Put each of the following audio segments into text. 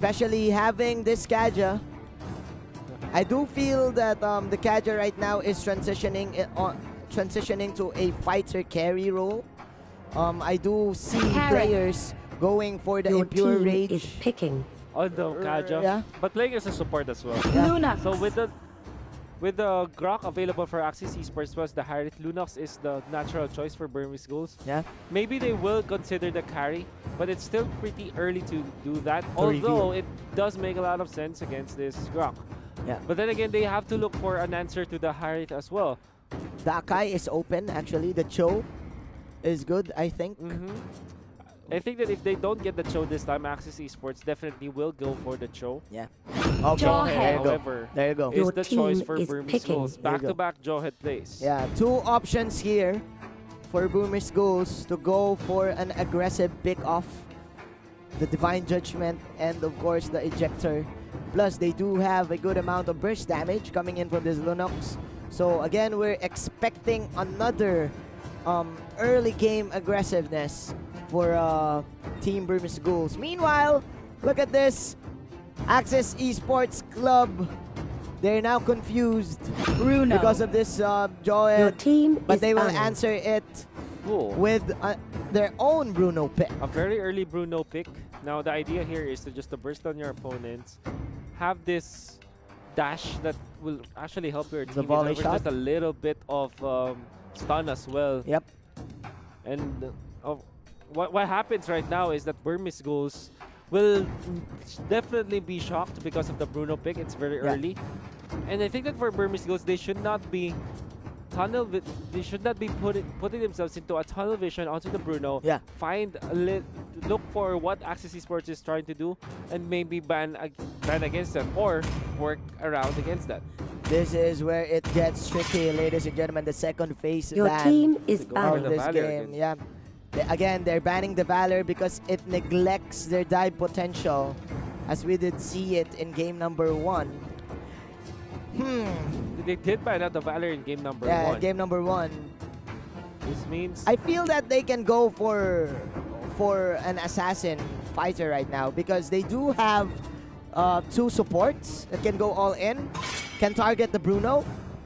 especially having this Kaja. I do feel that the Kaja right now is transitioning to a fighter carry role. I do see players going for the Your impure team rage. is picking. Although Kaja, Yeah. but playing as a support as well. Lunox. So with the Grok available for Axis Esports plus the Harith, Lunox is the natural choice for Burmese Ghouls. Yeah. Maybe they will consider the carry, but it's still pretty early to do that. To reveal. Although it does make a lot of sense against this Grok. Yeah. But then again, they have to look for an answer to the Harith as well. The Akai is open actually. The Cho is good, I think. I think that if they don't get the Cho this time, Axis Esports definitely will go for the Cho. Yeah. Okay. Jawhead. There you go. However, There you go. is Your the choice team for is Burmese picking. Ghouls. There you go. Back-to-back Jawhead plays. Yeah, two options here for Burmese Ghouls to go for an aggressive pick-off. The Divine Judgment and of course the Ejector. Plus they do have a good amount of burst damage coming in from this Lunox. So again, we're expecting another early game aggressiveness for Team Burmese Ghouls. Meanwhile, look at this. Axis Esports Club. They're now confused Bruno. because of this Your Joed, team but is they will honored. answer it Cool. with their own Bruno pick. A very early Bruno pick. Now the idea here is to just to burst on your opponents, have this dash that will actually help your team. volley It's shot. just a little bit of stun as well. Yep. And what happens right now is that Burmese Ghouls will definitely be shocked because of the Bruno pick. It's very Yeah. early, and I think that for Burmese Ghouls, they should not be they should not be putting themselves into a tunnel vision onto the Bruno. Yeah. Look for what Axis Esports is trying to do, and maybe ban against them or work around against that. This is where it gets tricky, ladies and gentlemen. The second phase Your ban team is Go for of honored. the this Valor game. against- Yeah. Again, they're banning the Valor because it neglects their dive potential, as we did see it in game number 1. They did ban out the Valor in game number Yeah, 1. game number 1. This means I feel that they can go for an assassin fighter right now because they do have two supports that can go all in, can target the Bruno.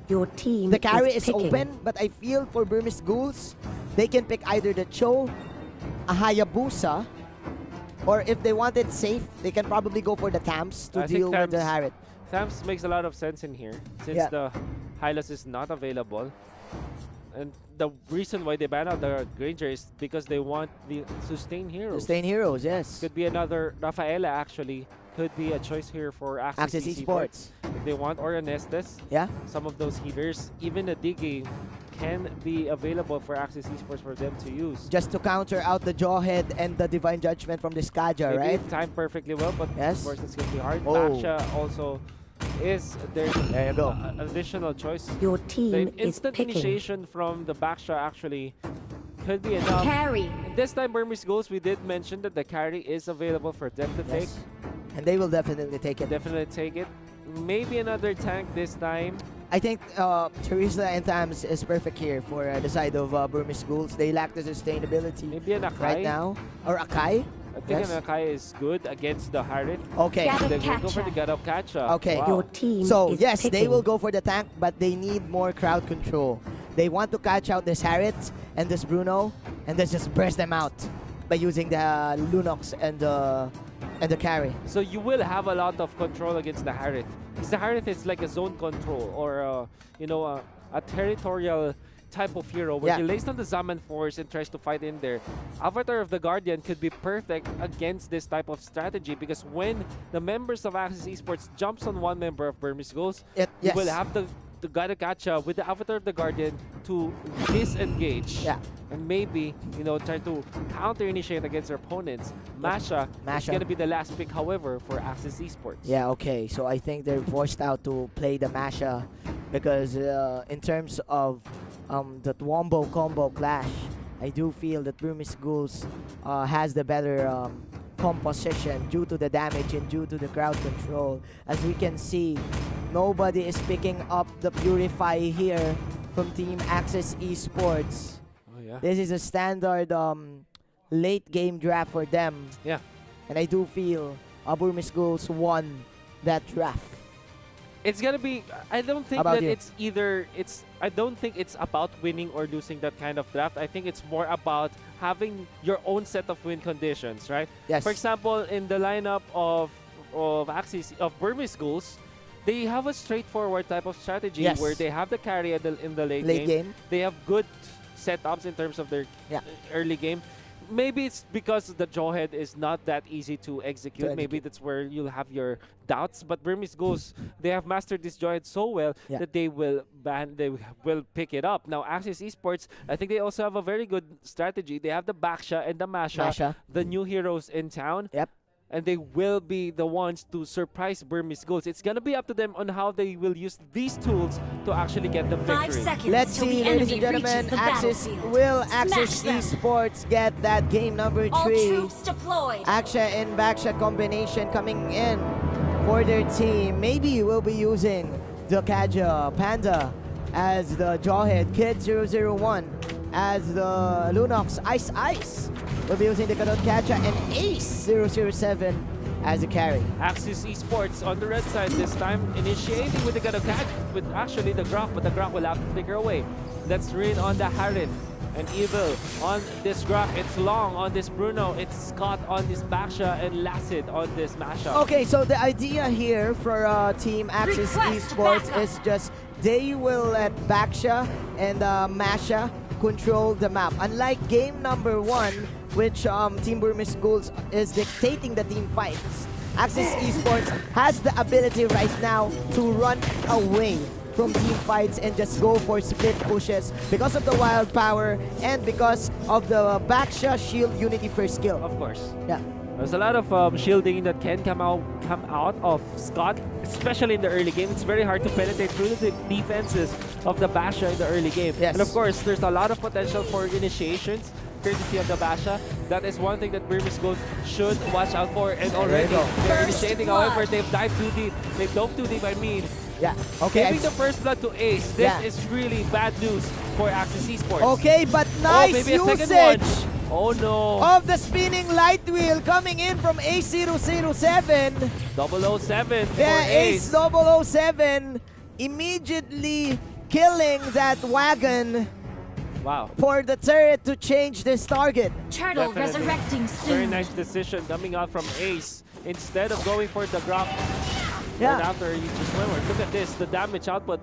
Your team The carry is picking. open, but I feel for Burmese Ghouls, they can pick either the Cho, a Hayabusa, or if they want it safe, they can probably go for the Tams to I think deal with the Tams- Harriet. Tams makes a lot of sense in here since Yeah. the Hylas is not available. And the reason why they ban out the Granger is because they want the sustain heroes. Sustain heroes, yes. Could be another Rafaela actually. Could be a choice here for Axis Access Esports. If they want or Anestes, Yeah. some of those healers, even a Digi can be available for Axis Esports for them to use. Just to counter out the Jawhead and the Divine Judgment from this Kaja, Maybe right? it timed perfectly well, but Yes. of course it's going to be hard. Oh. Baksha also is their There you go. additional choice. Your The team is instant picking. initiation from the Baksha actually could be enough. Carry. And this time Burmese Ghouls, we did mention that the carry is available for them to take. Yes. And they will definitely take it. Definitely take it. Maybe another tank this time. I think Teresa and Tams is perfect here for the side of Burmese Ghouls. They lack the sustainability Maybe an Akai. right now. Or Akai? I think Yes. an Akai is good against the Harith. Okay. Yeah. They will go for the Catcher. Gadokkacha. Okay. Wow. Your team So, is yes, picking. they will go for the tank, but they need more crowd control. They want to catch out this Harriet and this Bruno, and then just burst them out by using the Lunox and the carry. So you will have a lot of control against the Harith. Because the Harith is like a zone control or, a territorial type of hero where Yeah. he lays down the Zaman Force and tries to fight in there. Avatar of the Guardian could be perfect against this type of strategy because when the members of Axis Esports jumps on one member of Burmese Ghouls, you Yes. will have the Gadokkacha with the Avatar of the Guardian to disengage. Yeah. And maybe, try to counter-initiate against their opponents. Masha is Masha. going to be the last pick, however, for Axis Esports. Yeah, okay. So I think they're forced out to play the Masha because in terms of the Wombo combo clash, I do feel that Burmese Ghouls has the better composition due to the damage and due to the crowd control. As we can see, nobody is picking up the Purify here from Team Axis Esports. Oh, yeah. This is a standard late game draft for them. Yeah. And I do feel Burmese Ghouls won that draft. It's gonna be. I don't think About that you? it's either. I don't think it's about winning or losing that kind of draft. I think it's more about having your own set of win conditions, right? Yes. For example, in the lineup of Axis of Burmese Ghouls, they have a straightforward type of strategy Yes. where they have the carry in the late Late game. They have good setups in terms of their Yeah. early game. Maybe it's because the Jawhead is not that easy to execute. To Maybe execute. that's where you'll have your doubts. But Burmese Ghouls, they have mastered this Jawhead so well Yeah. that they will pick it up. Now, Axis Esports, I think they also have a very good strategy. They have the Baksha and the Masha, the new heroes in town. Yep. And they will be the ones to surprise Burmese Ghouls. It's gonna be up to them on how they will use these tools to actually get the 5 victory. seconds Let's till see, the ladies enemy and gentlemen, reaches the Axis battlefield. Axis Smash them. Esports get that game number All 3. troops deployed. Aksha and Baksha combination coming in for their team. Maybe we'll be using the Kaja Panda as the Jawhead, Kid 001 as the Lunox, Ice. We'll be using the Kadot Kaja and Ace 007 as a carry. Axis Esports on the red side this time, initiating with the Gadokat, with actually the Grok, but the Grok will have to flicker away. That's Rin on the Harith, and Evil on this Grok. It's Long on this Bruno, it's Scott on this Baksha, and Lacid on this Masha. Okay, so the idea here for Team Axis Request Esports backup. is just they will let Baksha and Masha control the map. Unlike game number 1, which Team Burmese Ghouls is dictating the team fights, Axis Esports has the ability right now to run away from team fights and just go for split pushes because of the wild power and because of the Baksha shield unity first skill. Of course. Yeah. There's a lot of shielding that can come out of Scott, especially in the early game. It's very hard to penetrate through the defenses of the Basha in the early game. Yes. And of course, there's a lot of potential for initiations, courtesy of the Basha. That is one thing that Burmese Ghouls should watch out for. And already, go. they're First initiating. blood. However, they've dived too deep. They dove too deep, I mean. Yeah. Okay. Giving the first blood to Ace, this Yeah. is really bad news for Axis Esports. Okay, but Oh, nice maybe a second one. usage Oh no. of the spinning light wheel coming in from A007. 007 for Yeah, Ace. Ace 007 immediately killing that wagon Wow. for the turret to change this target. Turtle Definitely. resurrecting Very soon. nice decision coming out from Ace. Instead of going for the Grok Yeah. right after he just went. Look at this, the damage output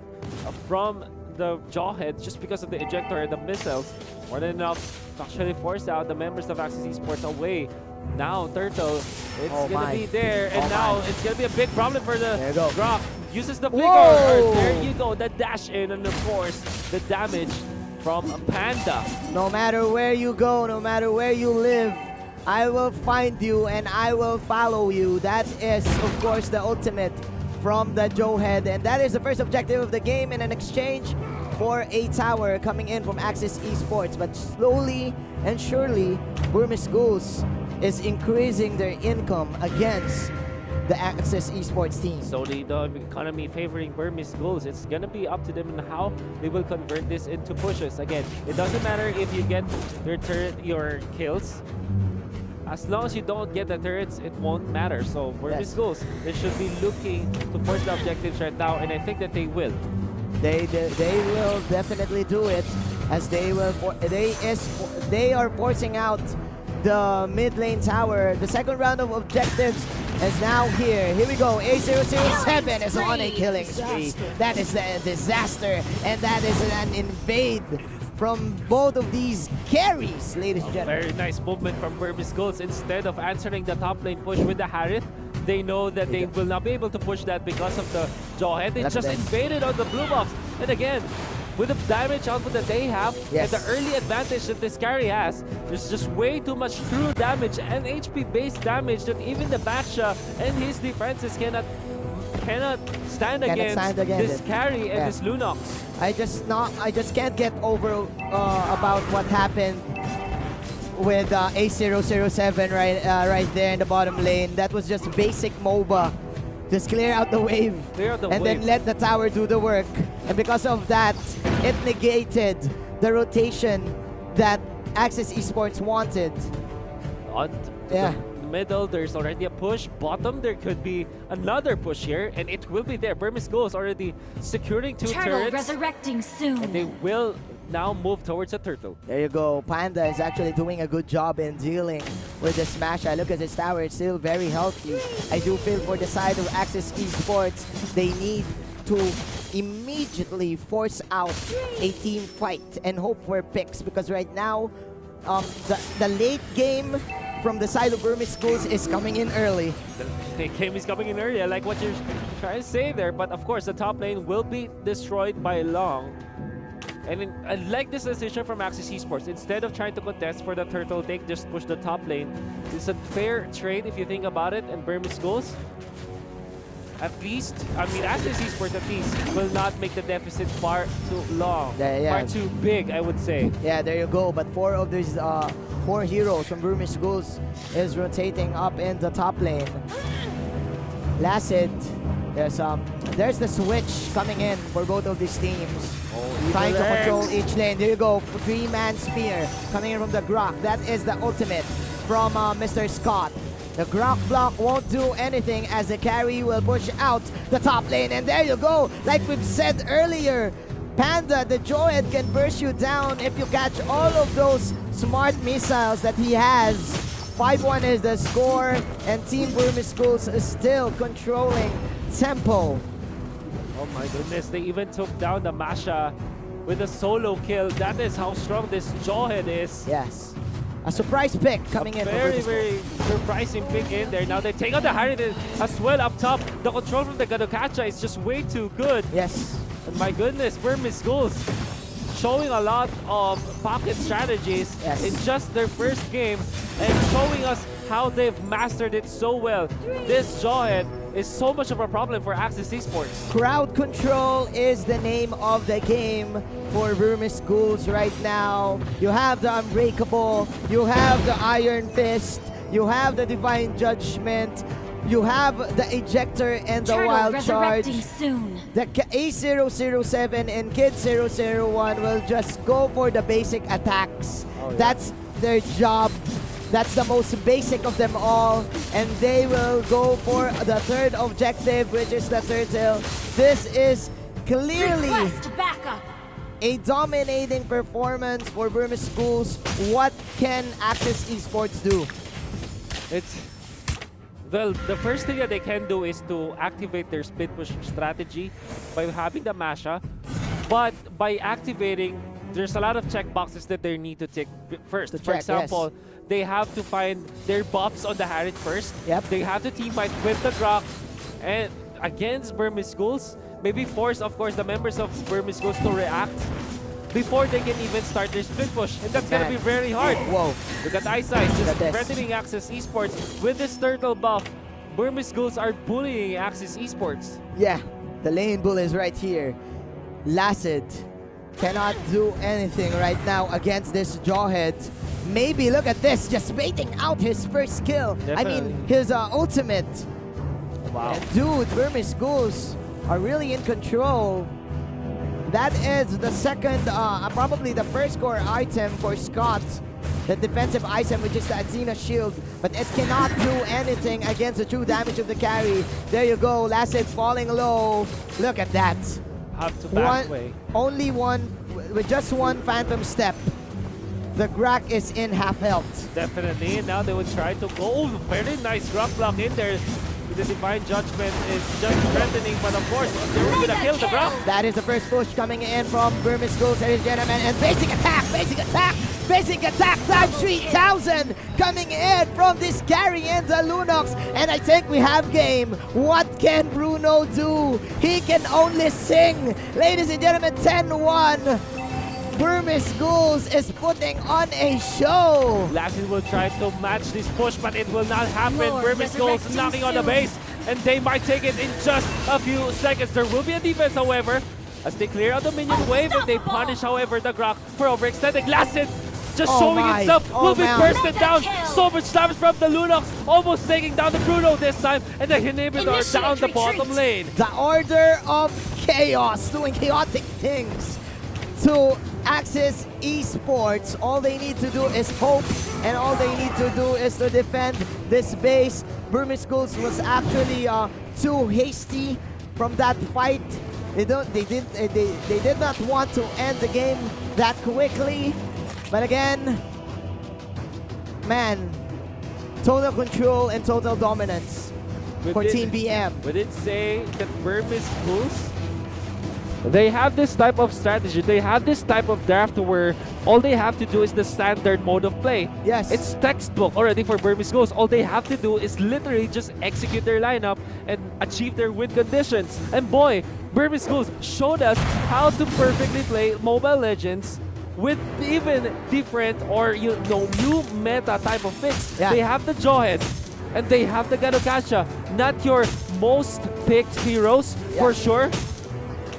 from the Jawhead just because of the ejector and the missiles. More than enough to actually force out the members of Axis Esports away. Now Turtle, it's Oh gonna my. be there, and Oh now my. it's gonna be a big problem for the There you go. Grok. Uses the flicker. Whoa. There you go, the dash in, and of course the damage from Panda. No matter where you go, no matter where you live, I will find you and I will follow you. That is, of course, the ultimate from the Jawhead. And that is the first objective of the game in an exchange for a tower coming in from Axis Esports. But slowly and surely, Burmese Ghouls is increasing their income against the Axis Esports team. So the economy favoring Burmese Ghouls, it's gonna be up to them on how they will convert this into pushes. Again, it doesn't matter if you get your kills. As long as you don't get the turrets, it won't matter. So Burmese Yes. Ghouls, they should be looking to force the objectives right now, and I think that they will. They will definitely do it, as they are forcing out the mid lane tower. The second round of objectives is now here. Here we go. A007 is on a killing spree. That is a disaster, and that is an invade from both of these carries, ladies and gentlemen. Very nice movement from Burmese Ghouls. Instead of answering the top lane push with the Harith, they know that they will not be able to push that because of the Jawhead. They That's just them. invaded on the blue buffs. And again, with the damage output that they have Yes. and the early advantage that this carry has, there's just way too much true damage and HP-based damage that even the Baksha and his defenses cannot stand against this carry and Yeah. this Lunox. I just can't get over about what happened with A007 right there in the bottom lane. That was just basic MOBA. Just clear out the wave Clear out the and then wave. let the tower do the work. And because of that, it negated the rotation that Axis Esports wanted. On Yeah. middle, there's already a push. Bottom, there could be another push here, and it will be there. Burmese Ghouls already securing 2 Turtle turrets. resurrecting soon. And they will now move towards a turtle. There you go. Panda is actually doing a good job in dealing with the smash. I look at this tower, it's still very healthy. I do feel for the side of Axis Esports, they need to immediately force out a team fight and hope for picks, because right now, the late game from the side of Burmese Ghouls is coming in early. The game is coming in early. I like what you're trying to say there, but of course the top lane will be destroyed by Long. And I like this decision from Axis Esports. Instead of trying to contest for the turtle, they just push the top lane. It's a fair trade if you think about it, and Burmese Ghouls, at least, I mean, Axis Esports at least will not make the deficit far too long. Far too big, I would say. Yeah, there you go. But 4 of these 4 heroes from Burmese Ghouls is rotating up in the top lane. Lacid, there's the switch coming in for both of these teams. Trying to control each lane. There you go. 3-man spear coming in from the Grok. That is the ultimate from Mr. Scott. The Grok block won't do anything as the carry will push out the top lane. And there you go. Like we've said earlier, Panda, the Joed can burst you down if you catch all of those smart missiles that he has. 5-1 is the score, and Team Burmese Ghouls is still controlling tempo. Oh my goodness, they even took down the Masha with a solo kill. That is how strong this Jawhead is. Yes. A surprise pick coming in. Very, very surprising pick in there. Now they take out the Harridan as well up top. The control from the Gadokacha is just way too good. Yes. And my goodness, Burmese Ghouls showing a lot of pocket strategies in just their first game and showing us how they've mastered it so well. This Jawhead is so much of a problem for Axis Esports. Crowd control is the name of the game for Burmese Ghouls right now. You have the Unbreakable, you have the Iron Fist, you have the Divine Judgment, you have the Ejector and the Wild Charge. Soon. The A007 and Kid 001 will just go for the basic attacks. That's their job. That's the most basic of them all, and they will go for the third objective, which is the turtle. This is clearly a dominating performance for Burmese Ghouls. What can Axis Esports do? Well, the first thing that they can do is to activate their split push strategy by having the Masha, but by activating, there's a lot of checkboxes that they need to tick first. For example, they have to find their buffs on the Harriet first. They have to team fight with the Grok and against Burmese Ghouls. Maybe force, of course, the members of Burmese Ghouls to react before they can even start their split push. And that's gonna be very hard. Whoa. Look at Eyesight just threatening Axis Esports with this turtle buff. Burmese Ghouls are bullying Axis Esports. Yeah, the lane bull is right here. Lacid cannot do anything right now against this Jawhead. Maybe, look at this, just baiting out his first kill. I mean, his ultimate. Wow. And dude, Burmese Ghouls are really in control. That is the second, probably the first core item for Scott. The defensive item, which is the Athena shield. But it cannot do anything against the true damage of the carry. There you go, Lacid's falling low. Look at that. Have to back away. Only one, with just one Phantom Step. The Grok is in half health. Definitely, and now they would try to go. Very nice Grok block in there. The Divine Judgment is just threatening, but of course, they're going to kill the Grok. That is the first push coming in from Burmese Ghouls, ladies and gentlemen. And basic attack times 3,000 coming in from this carry and the Lunox. And I think we have game. What can Bruno do? He can only sing. Ladies and gentlemen, 10-1. Burmese Ghouls is putting on a show. Lassie will try to match this push, but it will not happen. Burmese Ghouls knocking on the base, and they might take it in just a few seconds. There will be a defense, however, as they clear out the minion wave, and they punish, however, the Grok for overextending. Lassie just showing himself will be bursted down. So much damage from the Lunox, almost taking down the Bruno this time, and the Inhibitor down the bottom lane. The Order of Chaos doing chaotic things to Axis Esports, all they need to do is hope, and all they need to do is to defend this base. Burmese Ghouls was actually too hasty from that fight. They did not want to end the game that quickly. But again, man, total control and total dominance for Team BM. We did say that Burmese Ghouls, they have this type of strategy. They have this type of draft where all they have to do is the standard mode of play. Yes. It's textbook already for Burmese Ghouls. All they have to do is literally just execute their lineup and achieve their win conditions. And boy, Burmese Ghouls showed us how to perfectly play Mobile Legends with even different or new meta type of picks. Yeah. They have the Jawhead and they have the Gadokasha. Not your most picked heroes for sure.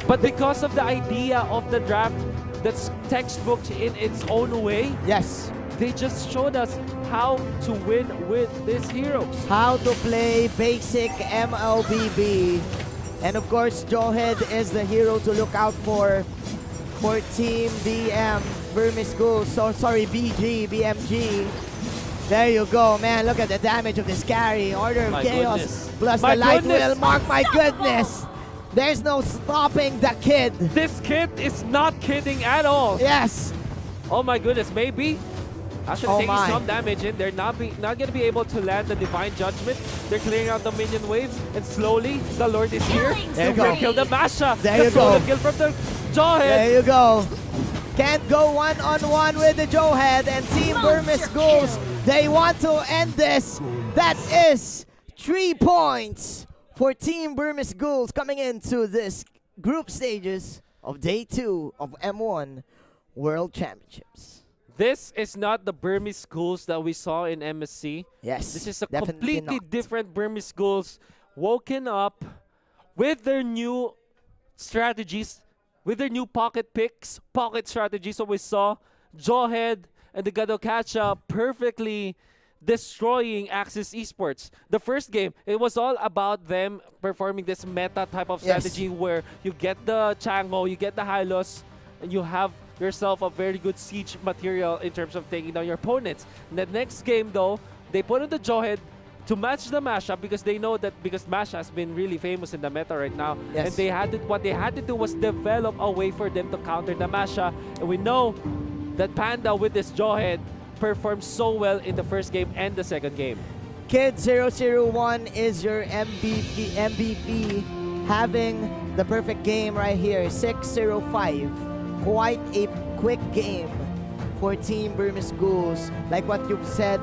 But because of the idea of the draft that's textbooked in its own way, Yes. they just showed us how to win with these heroes. How to play basic MLBB. And of course, Jawhead is the hero to look out for Team BM, Burmese Ghouls. So sorry, BMG. There you go, man. Look at the damage of this carry. Order of My Chaos goodness. plus My the light goodness. will mark. My goodness. There's no stopping the kid. This kid is not kidding at all. Yes. Oh my goodness, maybe. Actually Oh taking my. some damage in. They're not going to be able to land the Divine Judgment. They're clearing out the minion waves. And slowly, the Lord is here. There you to go. kill the Masha. There the you go. solo kill from the Jawhead. There you go. Can't go one-on-one with the Jawhead, and Team Burmese Ghouls, they want to end this. That is 3 points for Team Burmese Ghouls coming into this group stages of Day 2 of M1 World Championships. This is not the Burmese Ghouls that we saw in MSC. Yes, This is a definitely completely not. different Burmese Ghouls woken up with their new strategies, with their new pocket picks, pocket strategies. So we saw Jawhead and the Gadokasha perfectly destroying Axis Esports. The first game, it was all about them performing this meta type of strategy where you get the Chango, you get the Hylos, and you have yourself a very good siege material in terms of taking down your opponents. In the next game though, they put on the Jawhead to match the Masha because they know that because Masha has been really famous in the meta right now. Yes. And they had to, what they had to do was develop a way for them to counter the Masha. And we know that Panda with this Jawhead performed so well in the first game and the second game. Kid 001 is your MVP, having the perfect game right here, 605. Quite a quick game for Team Burmese Ghouls. Like what you've said,